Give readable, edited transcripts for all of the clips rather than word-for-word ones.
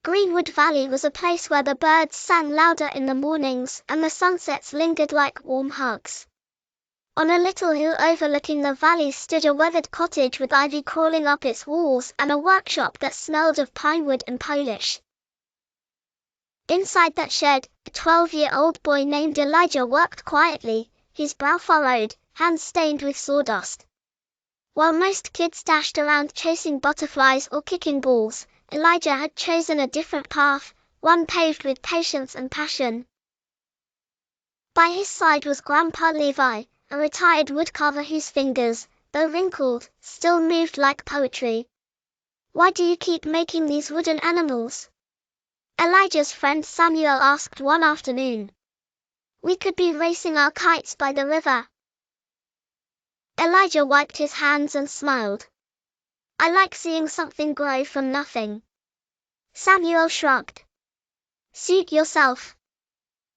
Greenwood Valley was a place where the birds sang louder in the mornings and the sunsets lingered like warm hugs. On a little hill overlooking the valley stood a weathered cottage with ivy crawling up its walls and a workshop that smelled of pinewood and polish. Inside that shed, a 12-year-old boy named Elijah worked quietly, his brow furrowed, hands stained with sawdust. While most kids dashed around chasing butterflies or kicking balls, Elijah had chosen a different path, one paved with patience and passion. By his side was Grandpa Levy, a retired woodcarver whose fingers, though wrinkled, still moved like poetry. "Why do you keep making these wooden animals?" Elijah's friend Samuel asked one afternoon. "We could be racing our kites by the river." Elijah wiped his hands and smiled. "I like seeing something grow from nothing." Samuel shrugged. "Suit yourself."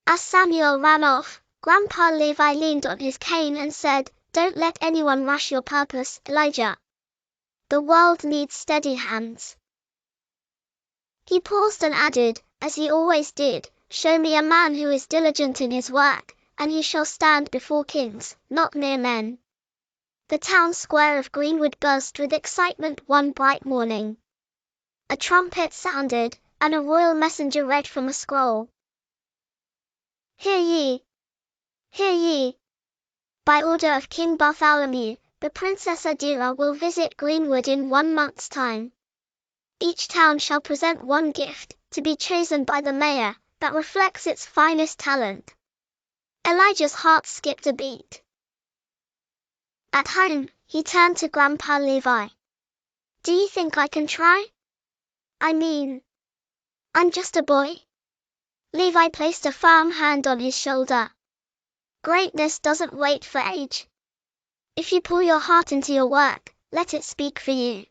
As Samuel ran off, Grandpa Levy leaned on his cane and said, "Don't let anyone rush your purpose, Elijah. The world needs steady hands." He paused and added, as he always did, "Show me a man who is diligent in his work, and he shall stand before kings, not mere men." The town square of Greenwood buzzed with excitement one bright morning. A trumpet sounded, and a royal messenger read from a scroll. "Hear ye! Hear ye! By order of King Bartholomew, the Princess Adira will visit Greenwood in 1 month's time. Each town shall present one gift, to be chosen by the mayor, that reflects its finest talent." Elijah's heart skipped a beat. At home, he turned to Grandpa Levy. "Do you think I can try? I mean, I'm just a boy." Levi placed a firm hand on his shoulder. "Greatness doesn't wait for age. If you pour your heart into your work, let it speak for you."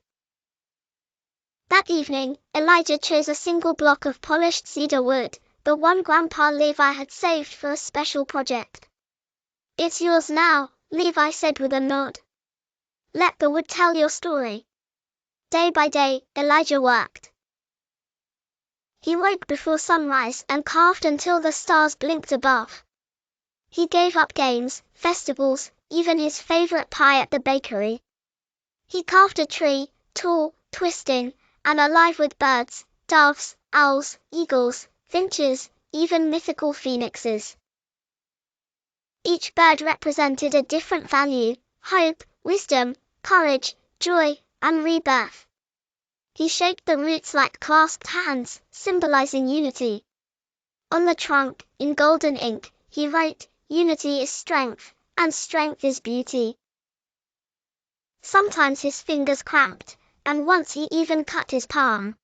That evening, Elijah chose a single block of polished cedar wood, the one Grandpa Levy had saved for a special project. "It's yours now," Levi said with a nod. "Let the wood tell your story." Day by day, Elijah worked. He woke before sunrise and carved until the stars blinked above. He gave up games, festivals, even his favorite pie at the bakery. He carved a tree, tall, twisting, and alive with birds, doves, owls, eagles, finches, even mythical phoenixes. Each bird represented a different value: hope, wisdom, courage, joy, and rebirth. He shaped the roots like clasped hands, symbolizing unity. On the trunk, in golden ink, he wrote, "Unity is strength, and strength is beauty." Sometimes his fingers cramped, and once he even cut his palm.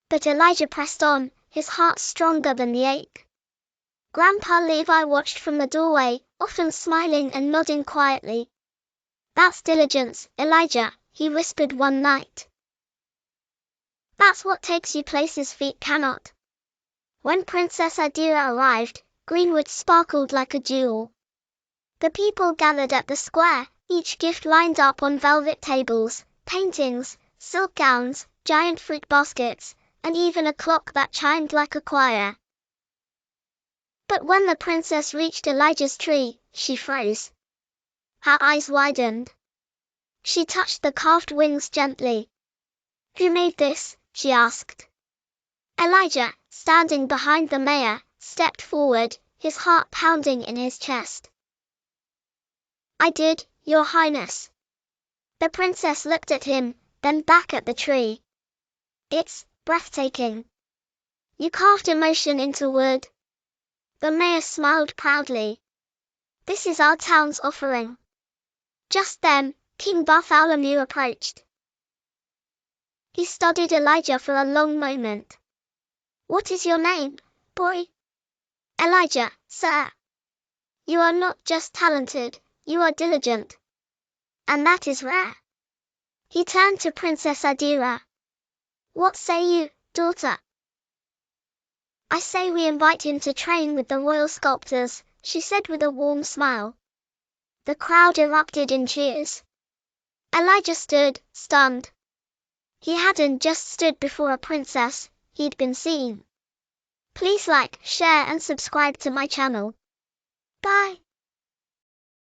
But Elijah pressed on, his heart stronger than the ache. Grandpa Levy watched from the doorway, often smiling and nodding quietly. "That's diligence, Elijah," he whispered one night. "That's what takes you places feet cannot." When Princess Adira arrived, Greenwood sparkled like a jewel. The people gathered at the square, each gift lined up on velvet tables, paintings, silk gowns, giant fruit baskets, and even a clock that chimed like a choir. But when the princess reached Elijah's tree, she froze. Her eyes widened. She touched the carved wings gently. "Who made this?" she asked. Elijah, standing behind the mayor, stepped forward, his heart pounding in his chest. "I did, Your Highness." The princess looked at him, then back at the tree. "It's breathtaking. You carved emotion into wood." The mayor smiled proudly. "This is our town's offering." Just then, King Bartholomew approached. He studied Elijah for a long moment. "What is your name, boy?" "Elijah, sir." "You are not just talented, you are diligent. And that is rare." He turned to Princess Adira. "What say you, daughter?" "I say we invite him to train with the royal sculptors," she said with a warm smile. The crowd erupted in cheers. Elijah stood, stunned. He hadn't just stood before a princess, he'd been seen. Please like, share and subscribe to my channel. Bye.